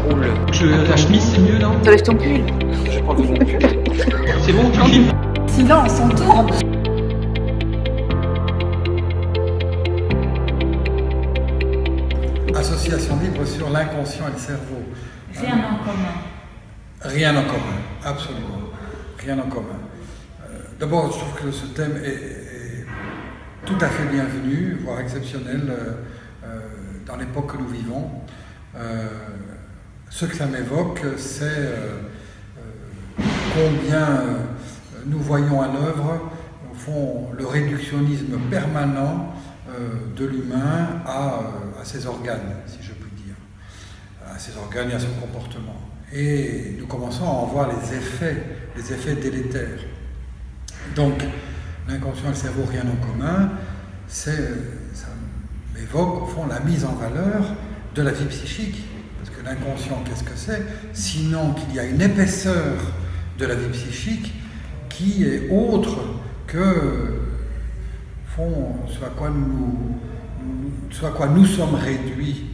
roule. La chemise, c'est mieux, non? T'enlèves ton pull. J'ai pas enlevé mon pull. C'est bon, tu filmes? Silence, on tourne. Association libre sur l'inconscient et le cerveau. Rien en commun. Rien en commun, absolument. Rien en commun. D'abord, je trouve que ce thème est tout à fait bienvenu, voire exceptionnel dans l'époque que nous vivons. Ce que ça m'évoque, c'est combien nous voyons à l'œuvre, au fond, le réductionnisme permanent de l'humain à ses organes, si je puis dire, à ses organes et à son comportement. Et nous commençons à en voir les effets délétères. Donc, l'inconscient et le cerveau, rien en commun, ça m'évoque au fond la mise en valeur de la vie psychique. Parce que l'inconscient, qu'est-ce que c'est? Sinon qu'il y a une épaisseur de la vie psychique qui est autre que ce à quoi nous sommes réduits,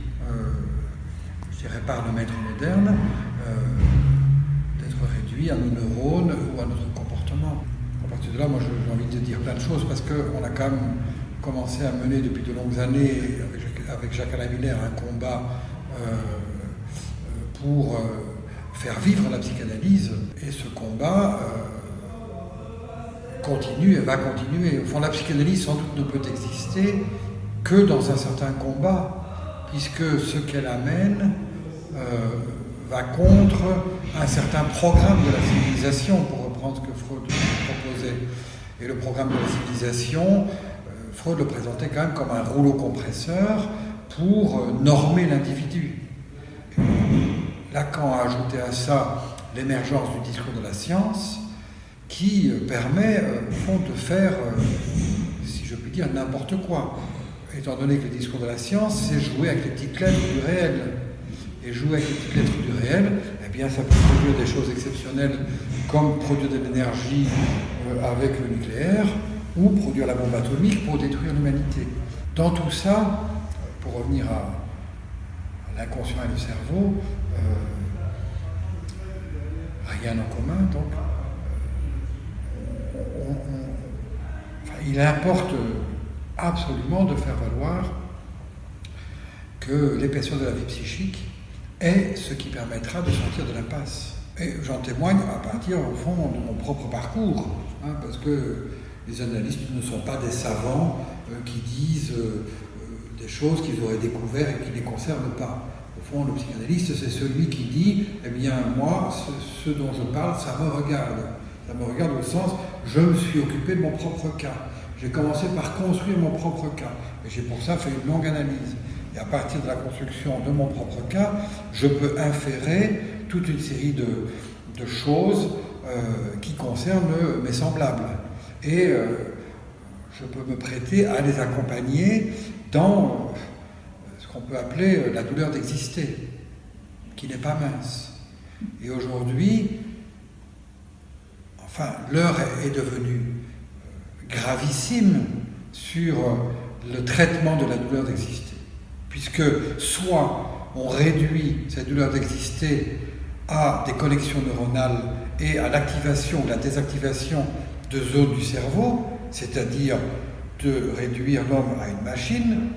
je dirais par le maître moderne, d'être réduits à nos neurones ou à notre comportement. À partir de là, moi j'ai envie de dire plein de choses parce qu'on a quand même commencé à mener depuis de longues années avec Jacques-Alain Miller un combat pour faire vivre la psychanalyse, et ce combat continue et va continuer. Au fond, la psychanalyse sans doute ne peut exister que dans un certain combat, puisque ce qu'elle amène va contre un certain programme de la civilisation, pour reprendre ce que Freud proposait. Et le programme de la civilisation, Freud le présentait quand même comme un rouleau compresseur pour normer l'individu. Lacan a ajouté à ça l'émergence du discours de la science, qui permet, au fond, de faire, si je puis dire, n'importe quoi. Étant donné que le discours de la science, c'est jouer avec les petites lettres du réel. Et jouer avec les petites lettres du réel, eh bien, ça peut produire des choses exceptionnelles, comme produire de l'énergie avec le nucléaire, ou produire la bombe atomique pour détruire l'humanité. Dans tout ça, pour revenir à l'inconscient et le cerveau, rien en commun, donc. Il importe absolument de faire valoir que l'épaisseur de la vie psychique est ce qui permettra de sortir de l'impasse. Et j'en témoigne à partir, au fond, de mon propre parcours, parce que les analystes ne sont pas des savants qui disent des choses qu'ils auraient découvertes et qui ne les concernent pas. Au fond, le psychanalyste, c'est celui qui dit « Eh bien, moi, ce dont je parle, ça me regarde. Ça me regarde au sens, je me suis occupé de mon propre cas. J'ai commencé par construire mon propre cas. Et j'ai pour ça fait une longue analyse. Et à partir de la construction de mon propre cas, je peux inférer toute une série de choses qui concernent mes semblables. Et je peux me prêter à les accompagner dans ce qu'on peut appeler la douleur d'exister, qui n'est pas mince. Et aujourd'hui, l'heure est devenue gravissime sur le traitement de la douleur d'exister, puisque soit on réduit cette douleur d'exister à des connexions neuronales et à l'activation ou la désactivation de zones du cerveau, c'est-à-dire de réduire l'homme à une machine,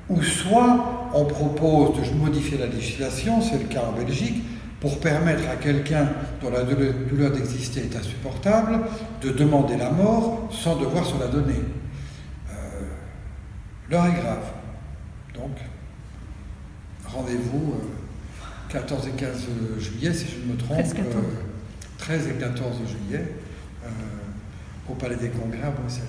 ou soit on propose de modifier la législation, c'est le cas en Belgique, pour permettre à quelqu'un dont la douleur d'exister est insupportable, de demander la mort sans devoir se la donner. L'heure est grave. Donc, rendez-vous 14 et 15 juillet, si je ne me trompe, 13 et 14 juillet, au Palais des Congrès à Bruxelles.